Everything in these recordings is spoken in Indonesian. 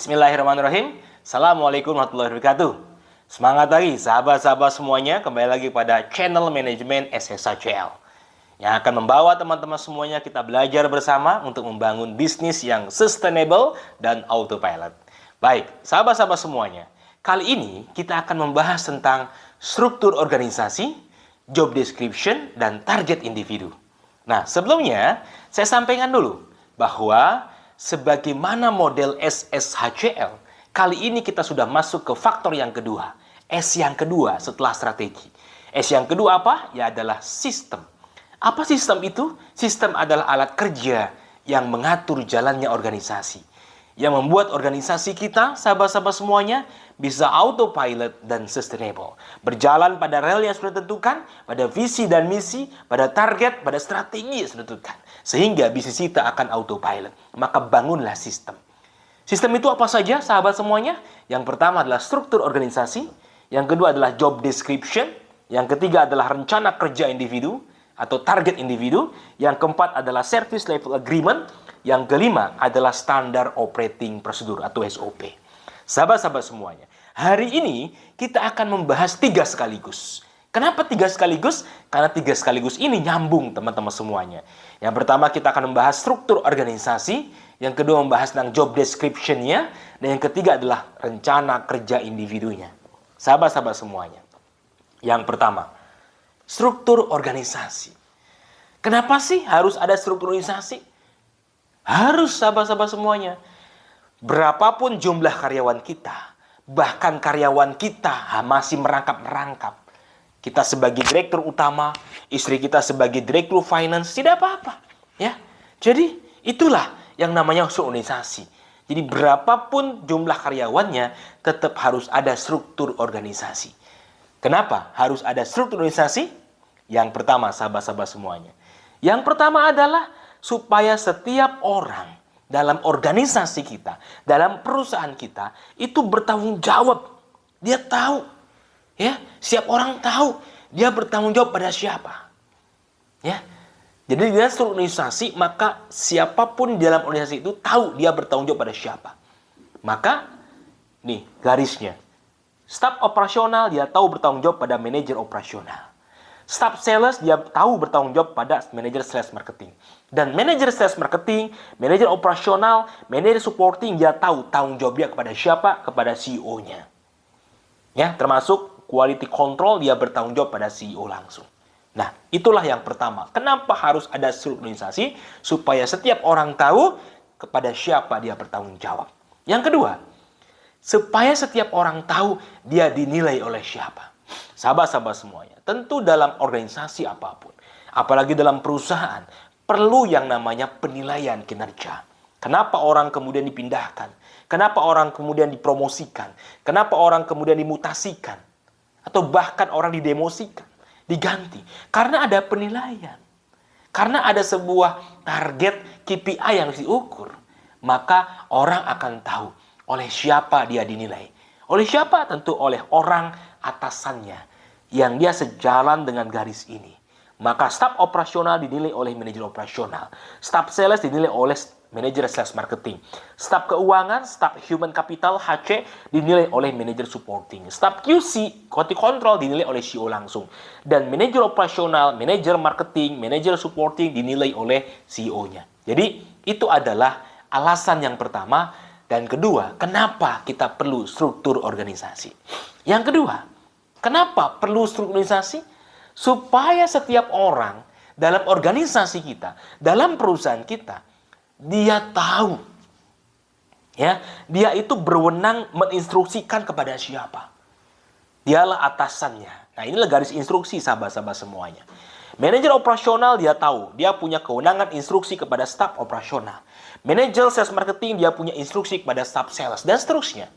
Bismillahirrahmanirrahim. Assalamualaikum warahmatullahi wabarakatuh. Semangat lagi sahabat-sahabat semuanya, kembali lagi pada channel manajemen SSHCL yang akan membawa teman-teman semuanya kita belajar bersama untuk membangun bisnis yang sustainable dan autopilot. Baik, sahabat-sahabat semuanya, kali ini kita akan membahas tentang struktur organisasi, job description, dan target individu. Nah, sebelumnya saya sampaikan dulu bahwa sebagaimana model SSHCL, kali ini kita sudah masuk ke faktor yang kedua. S yang kedua setelah strategi. S yang kedua apa? Ya adalah sistem. Apa sistem itu? Sistem adalah alat kerja yang mengatur jalannya organisasi. Yang membuat organisasi kita, sahabat-sahabat semuanya, bisa autopilot dan sustainable. Berjalan pada rel yang sudah ditentukan, pada visi dan misi, pada target, pada strategi yang sudah ditentukan. Sehingga bisnis kita akan autopilot. Maka bangunlah sistem. Sistem itu apa saja, sahabat semuanya? Yang pertama adalah struktur organisasi. Yang kedua adalah job description. Yang ketiga adalah rencana kerja individu atau target individu. Yang keempat adalah service level agreement. Yang kelima adalah standar operating procedure atau SOP. Sahabat-sahabat semuanya, hari ini kita akan membahas 3 sekaligus. Kenapa 3 sekaligus? Karena 3 sekaligus ini nyambung teman-teman semuanya. Yang pertama kita akan membahas struktur organisasi. Yang kedua membahas tentang job description-nya. Dan yang ketiga adalah rencana kerja individunya. Sahabat-sahabat semuanya. Yang pertama, struktur organisasi. Kenapa sih harus ada struktur organisasi? Harus, sahabat-sahabat semuanya. Berapapun jumlah karyawan kita, bahkan karyawan kita masih merangkap-rangkap. Kita sebagai direktur utama, istri kita sebagai direktur finance, tidak apa-apa. Ya, jadi itulah yang namanya organisasi. Jadi berapapun jumlah karyawannya, tetap harus ada struktur organisasi. Kenapa harus ada struktur organisasi? Yang pertama, sahabat-sahabat semuanya. Yang pertama adalah supaya setiap orang dalam organisasi kita, dalam perusahaan kita, itu bertanggung jawab. Dia tahu. Ya, setiap orang tahu dia bertanggung jawab pada siapa. Ya. Jadi di dalam struktur organisasi, maka siapapun di dalam organisasi itu tahu dia bertanggung jawab pada siapa. Maka, nih garisnya. Staf operasional dia tahu bertanggung jawab pada manajer operasional. Staff sales dia tahu bertanggung jawab pada manajer sales marketing. Dan manajer sales marketing, manajer operasional, manajer supporting dia tahu tanggung jawabnya kepada siapa? Kepada CEO-nya. Ya, termasuk quality control dia bertanggung jawab pada CEO langsung. Nah, itulah yang pertama. Kenapa harus ada struktur organisasi? Supaya setiap orang tahu kepada siapa dia bertanggung jawab. Yang kedua, supaya setiap orang tahu dia dinilai oleh siapa. Sahabat-sahabat semuanya, tentu dalam organisasi apapun, apalagi dalam perusahaan, perlu yang namanya penilaian kinerja. Kenapa orang kemudian dipindahkan? Kenapa orang kemudian dipromosikan? Kenapa orang kemudian dimutasikan? Atau bahkan orang didemosikan, diganti? Karena ada penilaian. Karena ada sebuah target KPI yang harus diukur. Maka orang akan tahu oleh siapa dia dinilai. Oleh siapa? Tentu oleh orang atasannya yang dia sejalan dengan garis ini. Maka staf operasional dinilai oleh manajer operasional. Staf sales dinilai oleh manajer sales marketing. Staf keuangan, staf human capital HC dinilai oleh manajer supporting. Staf QC, quality control dinilai oleh CEO langsung. Dan manajer operasional, manajer marketing, manajer supporting dinilai oleh CEO-nya. Jadi itu adalah alasan yang pertama dan kedua, kenapa kita perlu struktur organisasi. Yang kedua, kenapa perlu struktur organisasi? Supaya setiap orang dalam organisasi kita, dalam perusahaan kita, dia tahu. Ya, dia itu berwenang menginstruksikan kepada siapa. Dialah atasannya. Nah, inilah garis instruksi sahabat-sahabat semuanya. Manajer operasional dia tahu, dia punya kewenangan instruksi kepada staf operasional. Manajer sales marketing dia punya instruksi kepada staf sales dan seterusnya.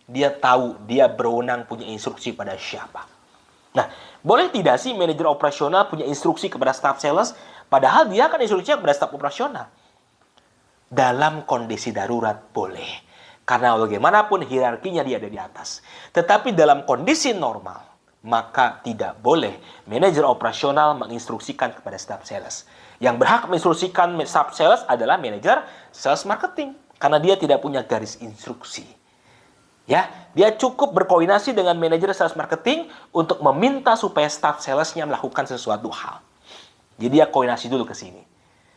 Dia tahu dia berwenang punya instruksi pada siapa. Nah, boleh tidak sih manajer operasional punya instruksi kepada staf sales, padahal dia akan instruksinya kepada staf operasional? Dalam kondisi darurat boleh, karena bagaimanapun hierarkinya dia ada di atas. Tetapi dalam kondisi normal, maka tidak boleh manajer operasional menginstruksikan kepada staf sales. Yang berhak menginstruksikan staf sales adalah manajer sales marketing. Karena dia tidak punya garis instruksi. Ya, dia cukup berkoordinasi dengan manajer sales marketing untuk meminta supaya staff salesnya melakukan sesuatu hal. Jadi dia koordinasi dulu ke sini.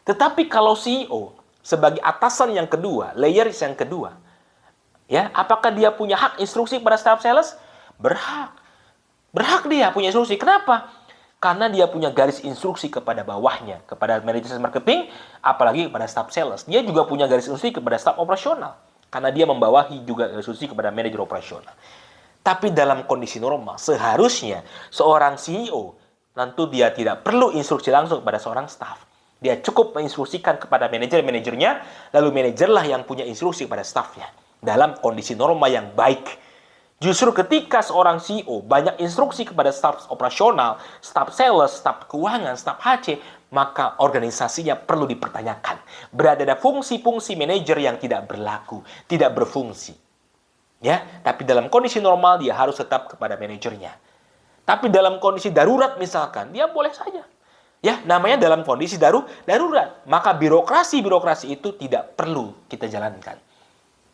Tetapi kalau CEO sebagai atasan yang kedua, layers yang kedua, ya, apakah dia punya hak instruksi pada staff sales? Berhak. Berhak dia punya instruksi. Kenapa? Karena dia punya garis instruksi kepada bawahnya, kepada manajer sales marketing, apalagi kepada staff sales. Dia juga punya garis instruksi kepada staff operasional. Karena dia membawahi juga instruksi kepada manajer operasional. Tapi dalam kondisi normal, seharusnya seorang CEO, tentu dia tidak perlu instruksi langsung kepada seorang staff. Dia cukup menginstruksikan kepada manajer-manajernya, lalu manajerlah yang punya instruksi kepada staffnya. Dalam kondisi normal yang baik. Justru ketika seorang CEO banyak instruksi kepada staf operasional, staf sales, staf keuangan, staf HC, maka organisasinya perlu dipertanyakan. Berada ada fungsi-fungsi manajer yang tidak berlaku, tidak berfungsi. Ya, tapi dalam kondisi normal dia harus tetap kepada manajernya. Tapi dalam kondisi darurat misalkan, dia boleh saja. Ya, namanya dalam kondisi darurat. Maka birokrasi itu tidak perlu kita jalankan.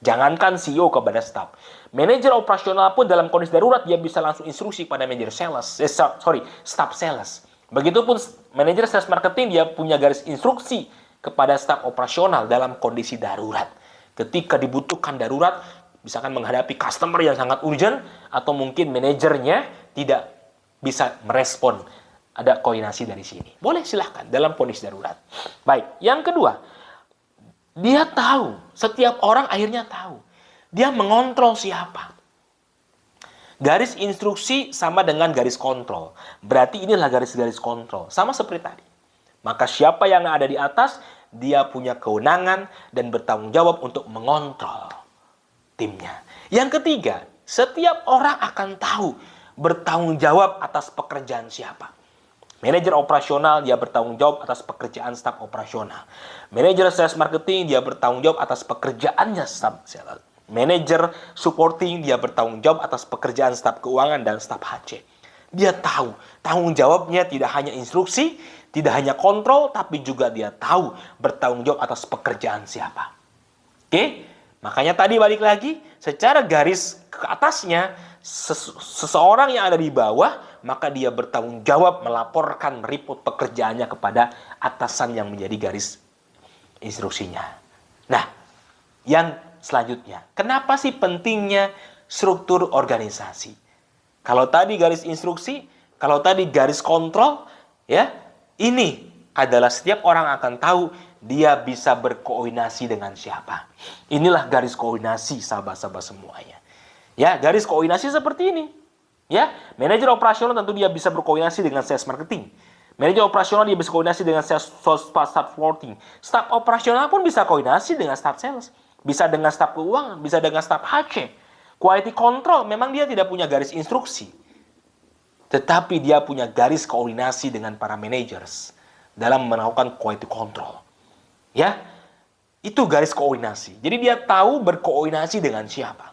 Jangankan CEO kepada staff. Manajer operasional pun dalam kondisi darurat dia bisa langsung instruksi pada manajer sales, staff sales. Begitupun manajer sales marketing dia punya garis instruksi kepada staff operasional dalam kondisi darurat. Ketika dibutuhkan darurat, misalkan menghadapi customer yang sangat urgent atau mungkin manajernya tidak bisa merespon, ada koordinasi dari sini. Boleh silahkan dalam kondisi darurat. Baik, yang kedua, dia tahu, setiap orang akhirnya tahu. Dia mengontrol siapa. Garis instruksi sama dengan garis kontrol. Berarti inilah garis-garis kontrol. Sama seperti tadi. Maka siapa yang ada di atas, dia punya kewenangan dan bertanggung jawab untuk mengontrol timnya. Yang ketiga, setiap orang akan tahu bertanggung jawab atas pekerjaan siapa. Manajer operasional, dia bertanggung jawab atas pekerjaan staf operasional. Manajer sales marketing, dia bertanggung jawab atas pekerjaannya staf sales. Manajer supporting, dia bertanggung jawab atas pekerjaan staf keuangan dan staf HC. Dia tahu, tanggung jawabnya tidak hanya instruksi, tidak hanya kontrol, tapi juga dia tahu bertanggung jawab atas pekerjaan siapa. Oke? Makanya tadi balik lagi, secara garis ke atasnya, seseorang yang ada di bawah, maka dia bertanggung jawab melaporkan report pekerjaannya kepada atasan yang menjadi garis instruksinya. Nah, yang selanjutnya, kenapa sih pentingnya struktur organisasi? Kalau tadi garis instruksi, kalau tadi garis kontrol, ya, ini adalah setiap orang akan tahu dia bisa berkoordinasi dengan siapa. Inilah garis koordinasi sahabat-sahabat semuanya. Ya, garis koordinasi seperti ini. Ya, manajer operasional tentu dia bisa berkoordinasi dengan sales marketing. Manajer operasional dia bisa koordinasi dengan sales staff supporting. Staff operasional pun bisa koordinasi dengan staff sales. Bisa dengan staff keuangan, bisa dengan staff HC. Quality control memang dia tidak punya garis instruksi. Tetapi dia punya garis koordinasi dengan para managers dalam melakukan quality control. Ya, itu garis koordinasi. Jadi dia tahu berkoordinasi dengan siapa.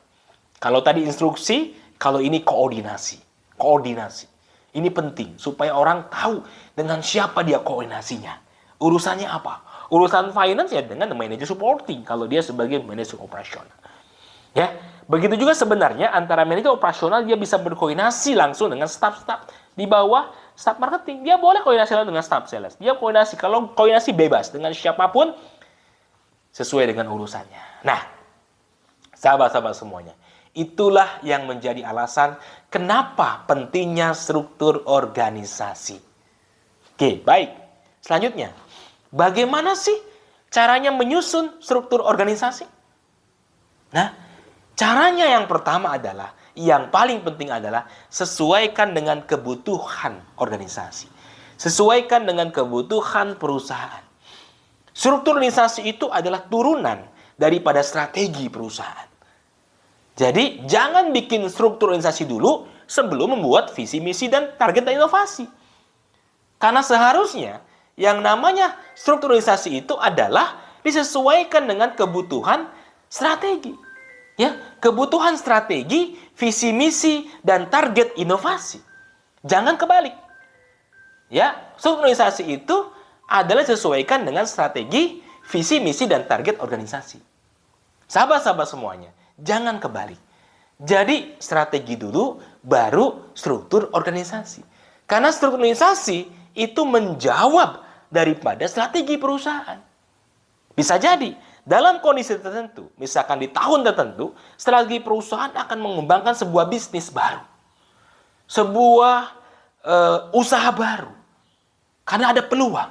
Kalau tadi instruksi, kalau ini koordinasi. Koordinasi. Ini penting supaya orang tahu dengan siapa dia koordinasinya. Urusannya apa? Urusan finance ya dengan manajer supporting kalau dia sebagai manajer operasional. Ya, begitu juga sebenarnya antara manajer operasional dia bisa berkoordinasi langsung dengan staff-staff di bawah staff marketing. Dia boleh koordinasi langsung dengan staff sales. Dia koordinasi, kalau koordinasi bebas dengan siapapun sesuai dengan urusannya. Nah, sahabat-sahabat semuanya, itulah yang menjadi alasan kenapa pentingnya struktur organisasi. Oke, baik. Selanjutnya, bagaimana sih caranya menyusun struktur organisasi? Nah, caranya yang pertama adalah, yang paling penting adalah sesuaikan dengan kebutuhan organisasi. Sesuaikan dengan kebutuhan perusahaan. Struktur organisasi itu adalah turunan daripada strategi perusahaan. Jadi, jangan bikin struktur organisasi dulu sebelum membuat visi, misi, dan target dan inovasi. Karena seharusnya yang namanya struktur organisasi itu adalah disesuaikan dengan kebutuhan strategi. Ya, kebutuhan strategi, visi, misi, dan target inovasi. Jangan kebalik. Ya, struktur organisasi itu adalah disesuaikan dengan strategi, visi, misi, dan target organisasi. Sahabat-sahabat semuanya, jangan kebalik. Jadi strategi dulu, baru struktur organisasi. Karena struktur organisasi itu menjawab daripada strategi perusahaan. Bisa jadi, dalam kondisi tertentu, misalkan di tahun tertentu, strategi perusahaan akan mengembangkan sebuah bisnis baru. Sebuah usaha baru. Karena ada peluang.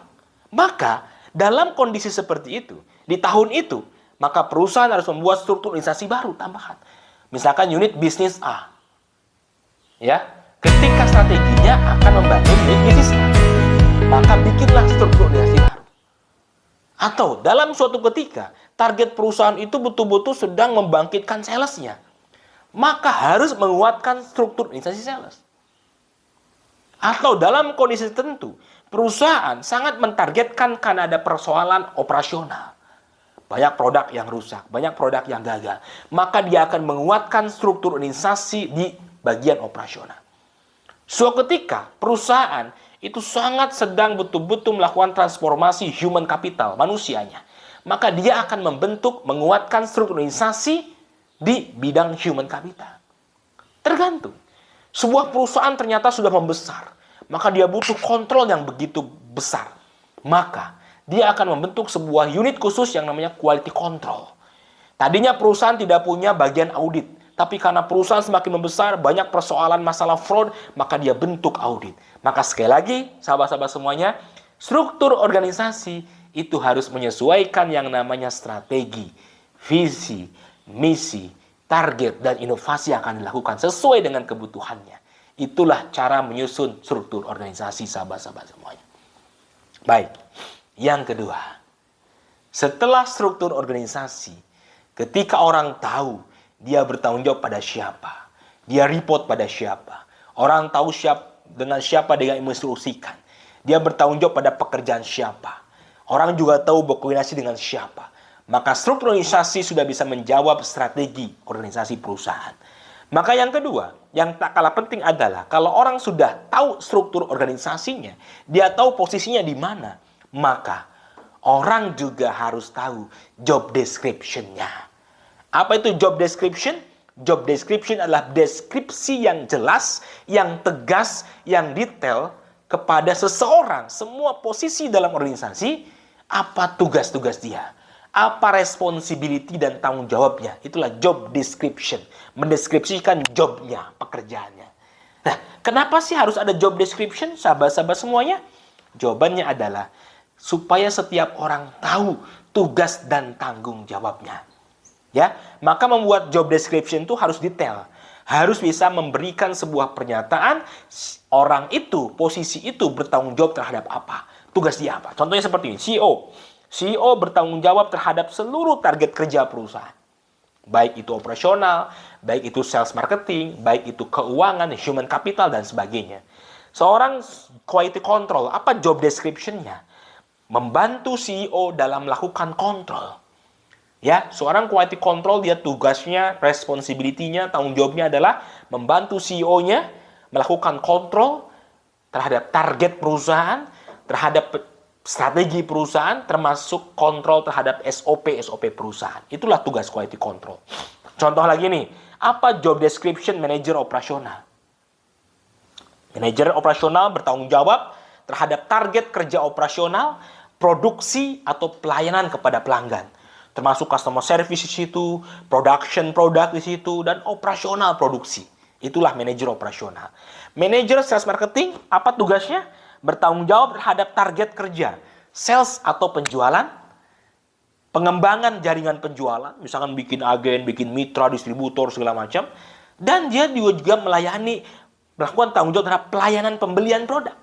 Maka, dalam kondisi seperti itu, di tahun itu, maka perusahaan harus membuat struktur organisasi baru tambahan. Misalkan unit bisnis A. Ya, ketika strateginya akan membangun unit bisnis A, maka bikinlah struktur organisasi baru. Atau dalam suatu ketika, target perusahaan itu betul-betul sedang membangkitkan salesnya, maka harus menguatkan struktur organisasi sales. Atau dalam kondisi tertentu, perusahaan sangat mentargetkan karena ada persoalan operasional. Banyak produk yang rusak, banyak produk yang gagal. Maka dia akan menguatkan struktur organisasi di bagian operasional. Suatu ketika, perusahaan itu sangat sedang betul-betul melakukan transformasi human capital, manusianya. Maka dia akan membentuk, menguatkan struktur organisasi di bidang human capital. Tergantung. Sebuah perusahaan ternyata sudah membesar, maka dia butuh kontrol yang begitu besar. Maka dia akan membentuk sebuah unit khusus yang namanya quality control. Tadinya perusahaan tidak punya bagian audit, tapi karena perusahaan semakin membesar, banyak persoalan masalah fraud, maka dia bentuk audit. Maka sekali lagi, sahabat-sahabat semuanya, struktur organisasi itu harus menyesuaikan yang namanya strategi, visi, misi, target, dan inovasi yang akan dilakukan sesuai dengan kebutuhannya. Itulah cara menyusun struktur organisasi, sahabat-sahabat semuanya. Baik, yang kedua, setelah struktur organisasi, ketika orang tahu dia bertanggung jawab pada siapa, dia report pada siapa, orang tahu dengan siapa dia menginstruksikan, dia bertanggung jawab pada pekerjaan siapa, orang juga tahu berkoordinasi dengan siapa, maka struktur organisasi sudah bisa menjawab strategi organisasi perusahaan. Maka yang kedua, yang tak kalah penting adalah kalau orang sudah tahu struktur organisasinya, dia tahu posisinya di mana, maka orang juga harus tahu job description-nya. Apa itu job description? Job description adalah deskripsi yang jelas, yang tegas, yang detail kepada seseorang. Semua posisi dalam organisasi, apa tugas-tugas dia, apa responsibility dan tanggung jawabnya. Itulah job description. Mendeskripsikan jobnya, pekerjaannya. Nah, kenapa sih harus ada job description, sahabat-sahabat semuanya? Jawabannya adalah supaya setiap orang tahu tugas dan tanggung jawabnya. Ya, maka membuat job description itu harus detail. Harus bisa memberikan sebuah pernyataan orang itu, posisi itu bertanggung jawab terhadap apa. Tugas dia apa. Contohnya seperti ini, CEO. CEO bertanggung jawab terhadap seluruh target kerja perusahaan. Baik itu operasional, baik itu sales marketing, baik itu keuangan, human capital, dan sebagainya. Seorang quality control, apa job description-nya? Membantu CEO dalam melakukan kontrol. Ya, seorang quality control dia tugasnya, responsibility-nya, tanggung jawabnya adalah membantu CEO-nya melakukan kontrol terhadap target perusahaan, terhadap strategi perusahaan, termasuk kontrol terhadap SOP perusahaan. Itulah tugas quality control. Contoh lagi nih, apa job description manajer operasional? Manajer operasional bertanggung jawab terhadap target kerja operasional, produksi atau pelayanan kepada pelanggan. Termasuk customer service di situ, production product di situ, dan operasional produksi. Itulah manajer operasional. Manajer sales marketing, apa tugasnya? Bertanggung jawab terhadap target kerja, sales atau penjualan, pengembangan jaringan penjualan, misalkan bikin agen, bikin mitra, distributor, segala macam. Dan dia juga melayani, melakukan tanggung jawab terhadap pelayanan pembelian produk.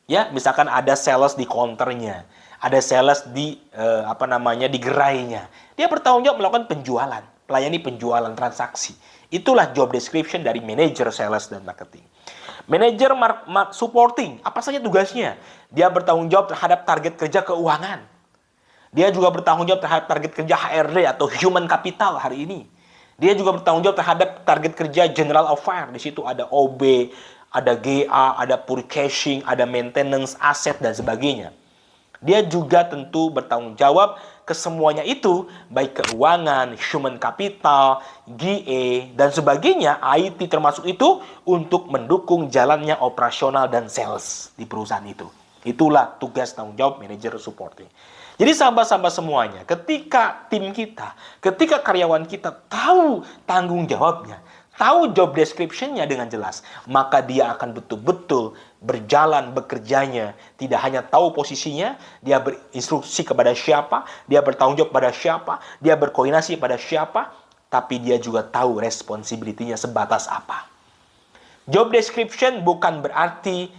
Ya, misalkan ada sales di counternya, ada sales di di gerainya. Dia bertanggung jawab melakukan penjualan, melayani penjualan transaksi. Itulah job description dari manajer sales dan marketing. Manajer supporting, apa saja tugasnya? Dia bertanggung jawab terhadap target kerja keuangan. Dia juga bertanggung jawab terhadap target kerja HRD atau human capital hari ini. Dia juga bertanggung jawab terhadap target kerja general affair. Di situ ada OB, ada GA, ada purchasing, ada maintenance, aset, dan sebagainya. Dia juga tentu bertanggung jawab ke semuanya itu, baik keuangan, human capital, GA, dan sebagainya, IT termasuk itu, untuk mendukung jalannya operasional dan sales di perusahaan itu. Itulah tugas tanggung jawab manajer supporting. Jadi sahabat-sahabat semuanya, ketika tim kita, ketika karyawan kita tahu tanggung jawabnya, tahu job description-nya dengan jelas, maka dia akan betul-betul berjalan bekerjanya. Tidak hanya tahu posisinya, dia berinstruksi kepada siapa, dia bertanggung jawab pada siapa, dia berkoordinasi pada siapa, tapi dia juga tahu responsibility-nya sebatas apa. Job description bukan berarti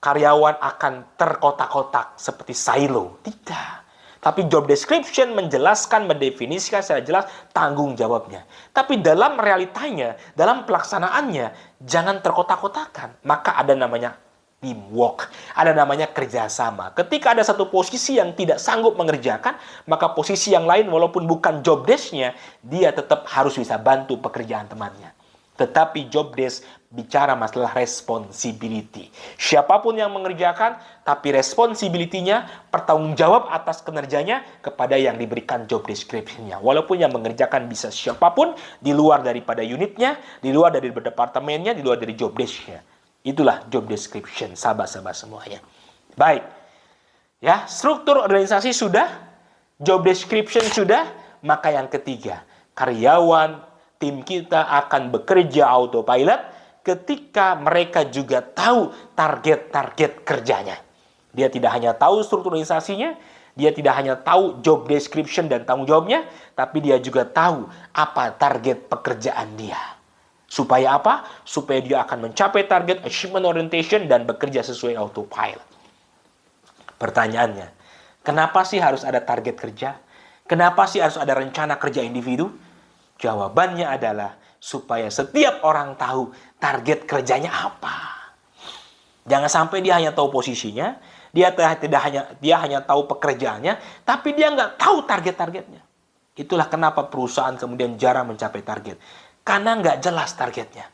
karyawan akan terkotak-kotak seperti silo. Tidak. Tapi job description menjelaskan, mendefinisikan secara jelas tanggung jawabnya. Tapi dalam realitanya, dalam pelaksanaannya, jangan terkotak-kotakan. Maka ada namanya teamwork, ada namanya kerjasama. Ketika ada satu posisi yang tidak sanggup mengerjakan, maka posisi yang lain walaupun bukan job desk-nya, dia tetap harus bisa bantu pekerjaan temannya. Tetapi job desk bicara masalah responsibility. Siapapun yang mengerjakan, tapi responsibility-nya, pertanggung jawab atas kinerjanya kepada yang diberikan job description-nya. Walaupun yang mengerjakan bisa siapapun, di luar daripada unitnya, di luar dari departemennya, di luar dari job desk-nya. Itulah job description, sahabat-sahabat semuanya. Baik, ya, struktur organisasi sudah, job description sudah, maka yang ketiga, karyawan tim kita akan bekerja autopilot ketika mereka juga tahu target-target kerjanya. Dia tidak hanya tahu struktur organisasinya, dia tidak hanya tahu job description dan tanggung jawabnya, tapi dia juga tahu apa target pekerjaan dia. Supaya apa? Supaya dia akan mencapai target achievement orientation dan bekerja sesuai autopilot. Pertanyaannya, kenapa sih harus ada target kerja? Kenapa sih harus ada rencana kerja individu? Jawabannya adalah supaya setiap orang tahu target kerjanya apa. Jangan sampai dia hanya tahu posisinya, dia hanya tahu pekerjaannya, tapi dia nggak tahu target-targetnya. Itulah kenapa perusahaan kemudian jarang mencapai target. Karena nggak jelas targetnya.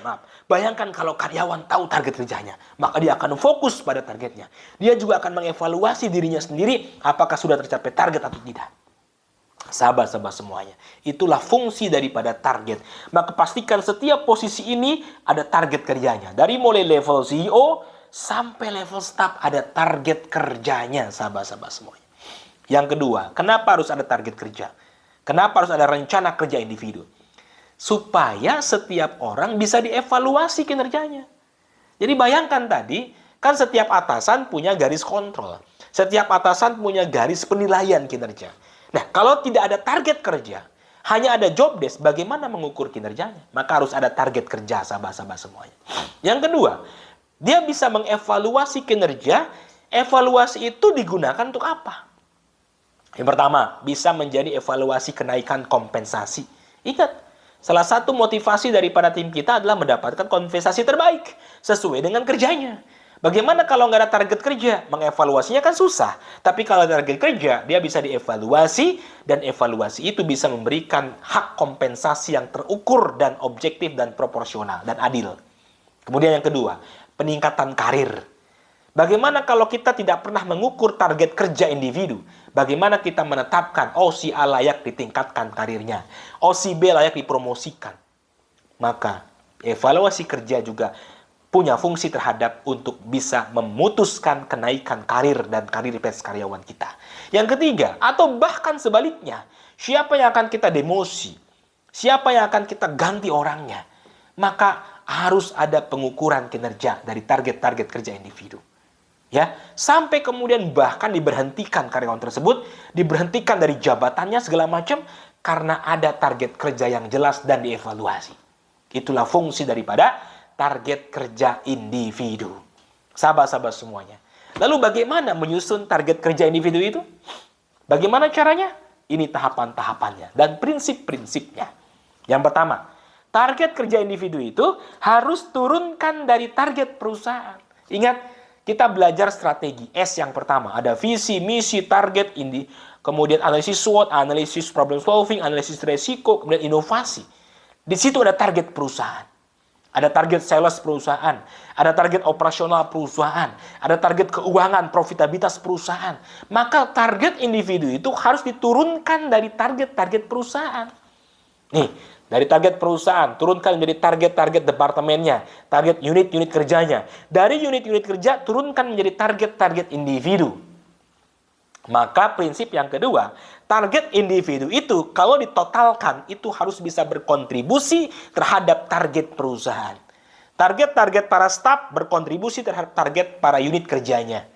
Maaf. Bayangkan kalau karyawan tahu target kerjanya, maka dia akan fokus pada targetnya. Dia juga akan mengevaluasi dirinya sendiri, apakah sudah tercapai target atau tidak. Sahabat-sahabat semuanya, itulah fungsi daripada target. Maka pastikan setiap posisi ini ada target kerjanya. Dari mulai level CEO sampai level staff ada target kerjanya, sahabat-sahabat semuanya. Yang kedua, kenapa harus ada target kerja? Kenapa harus ada rencana kerja individu? Supaya setiap orang bisa dievaluasi kinerjanya. Jadi bayangkan tadi, kan setiap atasan punya garis kontrol. Setiap atasan punya garis penilaian kinerja. Nah, kalau tidak ada target kerja, hanya ada job desk, bagaimana mengukur kinerjanya? Maka harus ada target kerja, sahabat-sahabat semuanya. Yang kedua, dia bisa mengevaluasi kinerja. Evaluasi itu digunakan untuk apa? Yang pertama, bisa menjadi evaluasi kenaikan kompensasi. Ingat, salah satu motivasi daripada tim kita adalah mendapatkan kompensasi terbaik sesuai dengan kerjanya. Bagaimana kalau nggak ada target kerja? Mengevaluasinya kan susah. Tapi kalau ada target kerja, dia bisa dievaluasi, dan evaluasi itu bisa memberikan hak kompensasi yang terukur dan objektif dan proporsional dan adil. Kemudian yang kedua, peningkatan karir. Bagaimana kalau kita tidak pernah mengukur target kerja individu? Bagaimana kita menetapkan, oh si A layak ditingkatkan karirnya, oh si B layak dipromosikan? Maka evaluasi kerja juga punya fungsi terhadap untuk bisa memutuskan kenaikan karir dan karir pers karyawan kita. Yang ketiga, atau bahkan sebaliknya, siapa yang akan kita demosi? Siapa yang akan kita ganti orangnya? Maka harus ada pengukuran kinerja dari target-target kerja individu. Ya, sampai kemudian bahkan diberhentikan karyawan tersebut, diberhentikan dari jabatannya segala macam karena ada target kerja yang jelas dan dievaluasi. Itulah fungsi daripada target kerja individu. Sahabat-sahabat semuanya. Lalu bagaimana menyusun target kerja individu itu? Bagaimana caranya? Ini tahapan-tahapannya dan prinsip-prinsipnya. Yang pertama, target kerja individu itu harus turunkan dari target perusahaan. Ingat, kita belajar strategi S yang pertama. Ada visi, misi, target, kemudian analisis SWOT, analisis problem solving, analisis resiko, kemudian inovasi. Di situ ada target perusahaan. ada target sales perusahaan, ada target operasional perusahaan, ada target keuangan, profitabilitas perusahaan. Maka target individu itu harus diturunkan dari target-target perusahaan. Nih, dari target perusahaan, turunkan menjadi target-target departemennya, target unit-unit kerjanya. Dari unit-unit kerja, turunkan menjadi target-target individu. Maka prinsip yang kedua, target individu itu kalau ditotalkan itu harus bisa berkontribusi terhadap target perusahaan. Target-target para staf berkontribusi terhadap target para unit kerjanya.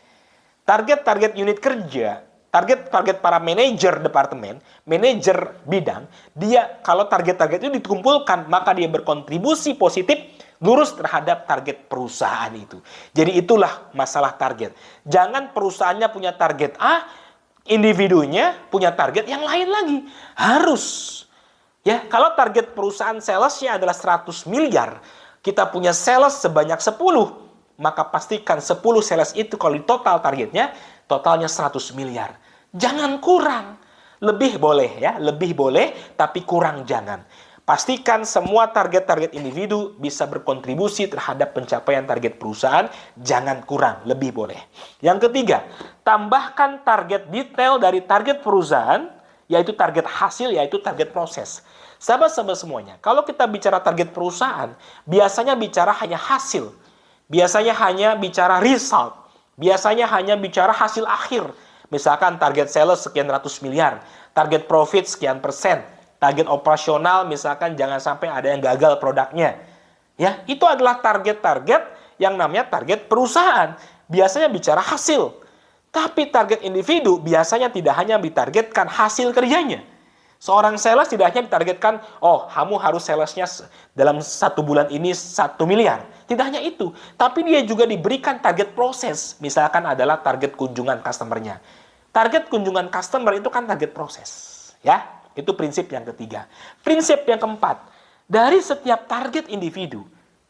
Target-target unit kerja, target-target para manajer departemen, manajer bidang, dia kalau target-target itu dikumpulkan, maka dia berkontribusi positif lurus terhadap target perusahaan itu. Jadi itulah masalah target. Jangan perusahaannya punya target A, individunya punya target yang lain lagi. Harus. Ya, kalau target perusahaan salesnya adalah 100 miliar, kita punya sales sebanyak 10, maka pastikan 10 sales itu kalau di total targetnya, totalnya 100 miliar. Jangan kurang. Lebih boleh ya, lebih boleh, tapi kurang jangan. Pastikan semua target-target individu bisa berkontribusi terhadap pencapaian target perusahaan, jangan kurang, lebih boleh. Yang ketiga, tambahkan target detail dari target perusahaan, yaitu target hasil, yaitu target proses. Sahabat-sahabat semuanya, kalau kita bicara target perusahaan, biasanya bicara hanya hasil, biasanya hanya bicara result, biasanya hanya bicara hasil akhir. Misalkan target sales sekian ratus miliar, target profit sekian persen, target operasional misalkan jangan sampai ada yang gagal produknya. Ya, itu adalah target-target yang namanya target perusahaan. Biasanya bicara hasil. Tapi target individu biasanya tidak hanya ditargetkan hasil kerjanya. Seorang sales tidak hanya ditargetkan, oh kamu harus salesnya dalam 1 bulan ini 1 miliar. Tidak hanya itu, tapi dia juga diberikan target proses. Misalkan adalah target kunjungan customer-nya. Target kunjungan customer itu kan target proses. Ya. Itu prinsip yang ketiga. Prinsip yang keempat, dari setiap target individu,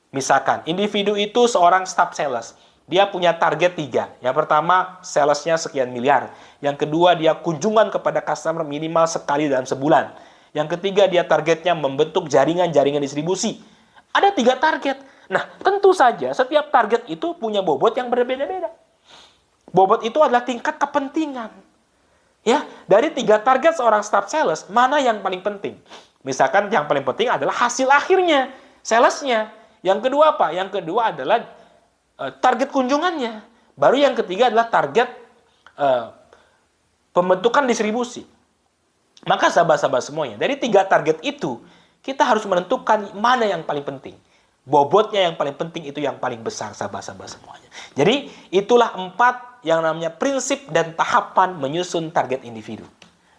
misalkan individu itu seorang staff sales, dia punya target 3. Yang pertama, salesnya sekian miliar. Yang kedua, dia kunjungan kepada customer minimal sekali dalam sebulan. Yang ketiga, dia targetnya membentuk jaringan-jaringan distribusi. Ada 3 target. Nah, tentu saja setiap target itu punya bobot yang berbeda-beda. Bobot itu adalah tingkat kepentingan. Ya, dari 3 target seorang staff sales, mana yang paling penting? Misalkan yang paling penting adalah hasil akhirnya, salesnya. Yang kedua apa? Yang kedua adalah target kunjungannya. Baru yang ketiga adalah target pembentukan distribusi. Maka sahabat-sahabat semuanya, dari 3 target itu, kita harus menentukan mana yang paling penting. Bobotnya yang paling penting itu yang paling besar, sahabat-sahabat semuanya. Jadi, itulah 4 yang namanya prinsip dan tahapan menyusun target individu.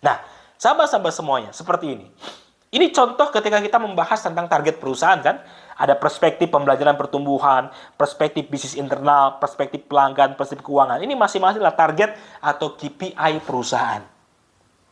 Nah, sahabat-sahabat semuanya, seperti ini. Ini contoh ketika kita membahas tentang target perusahaan kan. Ada perspektif pembelajaran pertumbuhan, perspektif bisnis internal, perspektif pelanggan, perspektif keuangan. Ini masing-masing adalah target atau KPI perusahaan.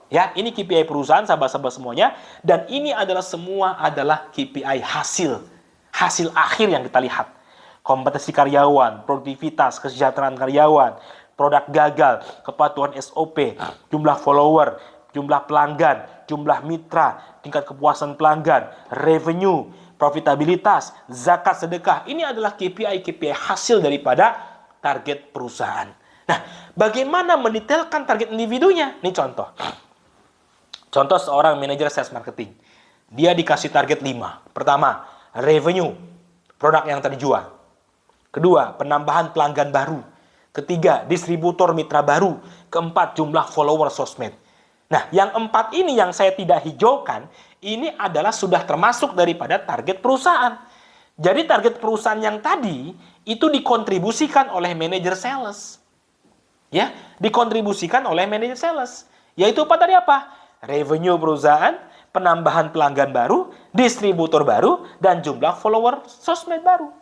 Ya, ini KPI perusahaan, sahabat-sahabat semuanya. Dan ini adalah semua adalah KPI hasil. Hasil akhir yang kita lihat. Kompetensi karyawan, produktivitas, kesejahteraan karyawan, produk gagal, kepatuhan SOP, jumlah follower, jumlah pelanggan, jumlah mitra, tingkat kepuasan pelanggan, revenue, profitabilitas, zakat sedekah. Ini adalah KPI hasil daripada target perusahaan. Nah, bagaimana mendetailkan target individunya? Ini contoh. Contoh seorang manajer sales marketing. Dia dikasih target 5. Pertama, revenue, produk yang terjual. Kedua, penambahan pelanggan baru. Ketiga, distributor mitra baru. Keempat, jumlah follower sosmed. Nah, yang 4 ini yang saya tidak hijaukan, ini adalah sudah termasuk daripada target perusahaan. Jadi target perusahaan yang tadi, itu dikontribusikan oleh manajer sales. Ya, dikontribusikan oleh manajer sales. Yaitu apa tadi apa? Revenue perusahaan, penambahan pelanggan baru, distributor baru, dan jumlah follower sosmed baru.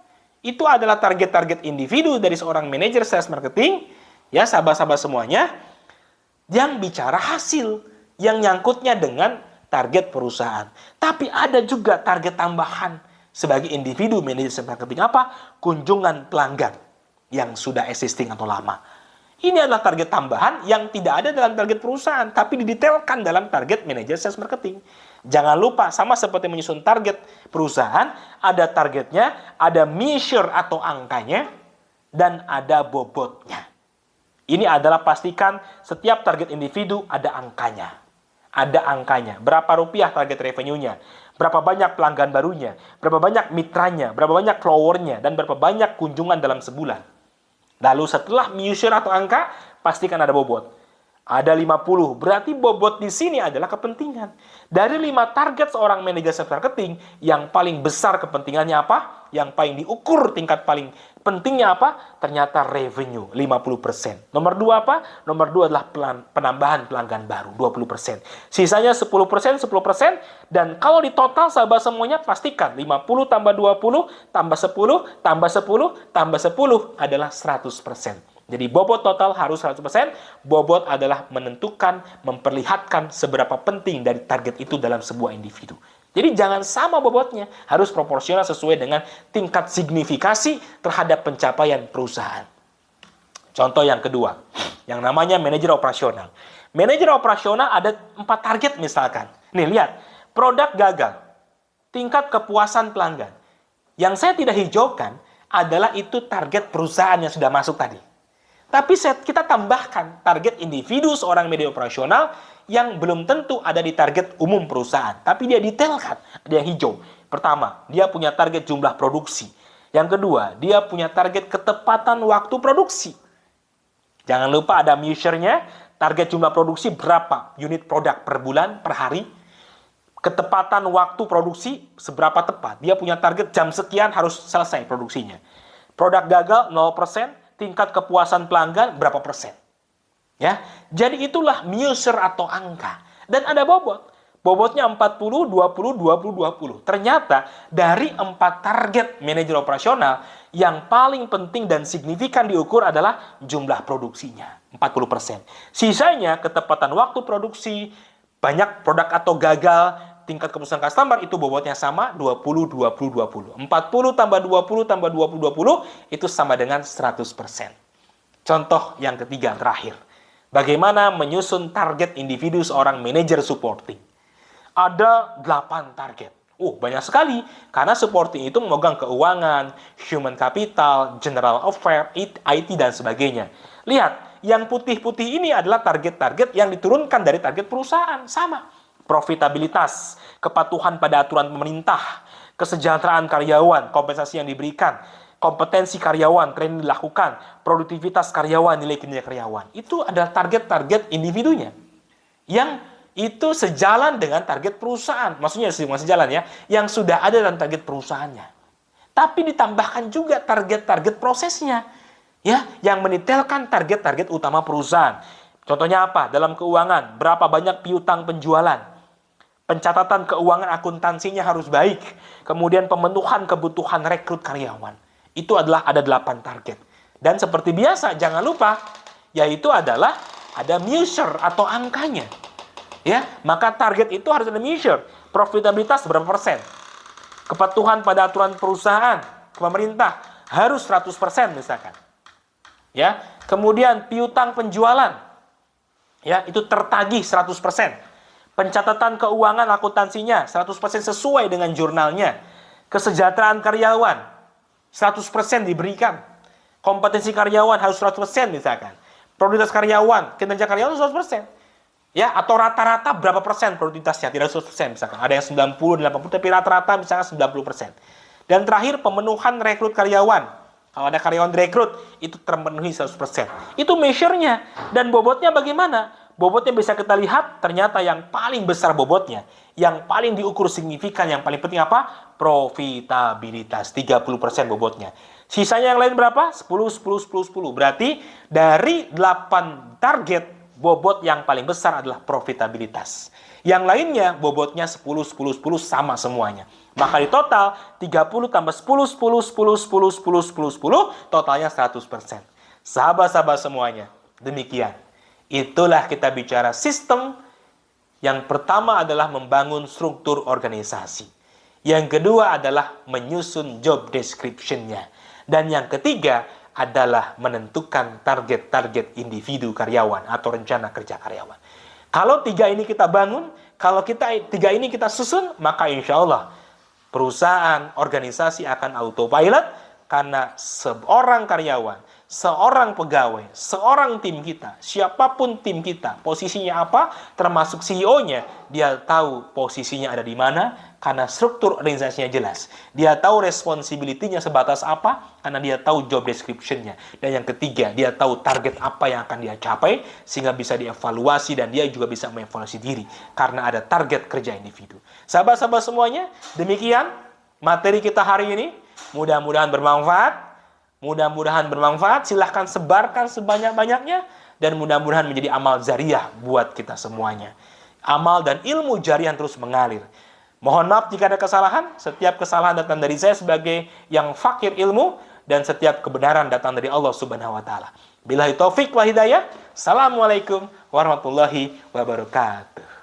Itu adalah target-target individu dari seorang manajer sales marketing, ya sahabat-sahabat semuanya, yang bicara hasil, yang nyangkutnya dengan target perusahaan. Tapi ada juga target tambahan sebagai individu manajer sales marketing apa? Kunjungan pelanggan yang sudah existing atau lama. Ini adalah target tambahan yang tidak ada dalam target perusahaan, tapi didetailkan dalam target manajer sales marketing. Jangan lupa, sama seperti menyusun target perusahaan, ada targetnya, ada measure atau angkanya, dan ada bobotnya. Ini adalah pastikan setiap target individu ada angkanya. Ada angkanya. Berapa rupiah target revenue-nya, berapa banyak pelanggan barunya, berapa banyak mitranya, berapa banyak follower-nya, dan berapa banyak kunjungan dalam sebulan. Lalu setelah measure atau angka, pastikan ada bobot. Ada 50, berarti bobot di sini adalah kepentingan. Dari 5 target seorang manajer sales marketing, yang paling besar kepentingannya apa? Yang paling diukur tingkat paling pentingnya apa? Ternyata revenue, 50%. Nomor 2 apa? Nomor 2 adalah penambahan pelanggan baru, 20%. Sisanya 10%, 10%, dan kalau di total sahabat semuanya, pastikan 50 tambah 20, tambah 10, tambah 10, tambah 10 adalah 100%. Jadi bobot total harus 100%, bobot adalah menentukan, memperlihatkan seberapa penting dari target itu dalam sebuah individu. Jadi jangan sama bobotnya, harus proporsional sesuai dengan tingkat signifikasi terhadap pencapaian perusahaan. Contoh yang kedua, yang namanya manajer operasional. Manajer operasional ada 4 target misalkan. Nih lihat, produk gagal, tingkat kepuasan pelanggan. Yang saya tidak hijaukan adalah itu target perusahaan yang sudah masuk tadi. Tapi kita tambahkan target individu seorang manajer operasional yang belum tentu ada di target umum perusahaan. Tapi dia detailkan, ada yang hijau. Pertama, dia punya target jumlah produksi. Yang kedua, dia punya target ketepatan waktu produksi. Jangan lupa ada measure-nya, target jumlah produksi berapa unit produk per bulan, per hari. Ketepatan waktu produksi seberapa tepat. Dia punya target jam sekian harus selesai produksinya. Produk gagal 0%. Tingkat kepuasan pelanggan berapa persen. Ya, jadi itulah measure atau angka. Dan ada bobot. Bobotnya 40, 20, 20, 20. Ternyata dari 4 target manajer operasional, yang paling penting dan signifikan diukur adalah jumlah produksinya, 40%. Sisanya ketepatan waktu produksi, banyak produk atau gagal, tingkat kepuasan customer itu bobotnya sama 20, 20, 20. 40 tambah 20 tambah 20, 20 itu sama dengan 100%. Contoh yang ketiga terakhir. Bagaimana menyusun target individu seorang manajer supporting. Ada 8 target. Banyak sekali. Karena supporting itu memegang keuangan, human capital, general affair, IT, dan sebagainya. Lihat, yang putih-putih ini adalah target-target yang diturunkan dari target perusahaan. Sama. Profitabilitas, kepatuhan pada aturan pemerintah, kesejahteraan karyawan, kompensasi yang diberikan, kompetensi karyawan, training dilakukan, produktivitas karyawan, nilai kinerja karyawan. Itu adalah target-target individunya. Yang itu sejalan dengan target perusahaan. Maksudnya sejalan ya, yang sudah ada dalam target perusahaannya. Tapi ditambahkan juga target-target prosesnya. Ya, yang mendetailkan target-target utama perusahaan. Contohnya apa? Dalam keuangan, berapa banyak piutang penjualan? Pencatatan keuangan akuntansinya harus baik. Kemudian pemenuhan kebutuhan rekrut karyawan. Itu adalah ada 8 target. Dan seperti biasa, jangan lupa, yaitu adalah ada measure atau angkanya. Ya, maka target itu harus ada measure. Profitabilitas berapa persen? Kepatuhan pada aturan perusahaan, pemerintah harus 100% misalkan. Ya, kemudian piutang penjualan. Ya, itu tertagih 100%. Pencatatan keuangan akuntansinya 100% sesuai dengan jurnalnya. Kesejahteraan karyawan 100% diberikan. Kompetensi karyawan harus 100% misalkan. Produktivitas karyawan, kinerja karyawan 100%. Ya, atau rata-rata berapa persen produktivitasnya? Tidak 100% misalkan. Ada yang 90, 80, tapi rata-rata misalkan 90%. Dan terakhir, pemenuhan rekrut karyawan. Kalau ada karyawan direkrut, itu terpenuhi 100%. Itu measure-nya. Dan bobotnya bagaimana? Bobotnya bisa kita lihat, ternyata yang paling besar bobotnya, yang paling diukur signifikan, yang paling penting apa? Profitabilitas, 30% bobotnya. Sisanya yang lain berapa? 10, 10, 10, 10. Berarti dari 8 target, bobot yang paling besar adalah profitabilitas. Yang lainnya bobotnya 10, 10, 10 sama semuanya. Maka di total 30 tambah 10, 10, 10, 10, 10, 10, 10, totalnya 100%. Sahabat-sahabat semuanya, demikian. Itulah kita bicara sistem. Yang pertama adalah membangun struktur organisasi. Yang kedua adalah menyusun job description-nya. Dan yang ketiga adalah menentukan target-target individu karyawan atau rencana kerja karyawan. Kalau tiga ini kita bangun, kalau tiga ini kita susun, maka insya Allah perusahaan, organisasi akan autopilot karena seorang karyawan, seorang pegawai, seorang tim kita, siapapun tim kita, posisinya apa, termasuk CEO-nya, dia tahu posisinya ada di mana karena struktur organisasinya jelas. Dia tahu responsibility-nya sebatas apa karena dia tahu job description-nya. Dan yang ketiga, dia tahu target apa yang akan dia capai sehingga bisa dievaluasi dan dia juga bisa mengevaluasi diri karena ada target kerja individu. Sahabat-sahabat semuanya, demikian materi kita hari ini. Mudah-mudahan bermanfaat. Mudah-mudahan bermanfaat. Silahkan sebarkan sebanyak-banyaknya. Dan mudah-mudahan menjadi amal jariah buat kita semuanya. Amal dan ilmu jariah terus mengalir. Mohon maaf jika ada kesalahan. Setiap kesalahan datang dari saya sebagai yang fakir ilmu. Dan setiap kebenaran datang dari Allah Subhanahu wa Ta'ala. Billahi taufik wa hidayah. Assalamualaikum warahmatullahi wabarakatuh.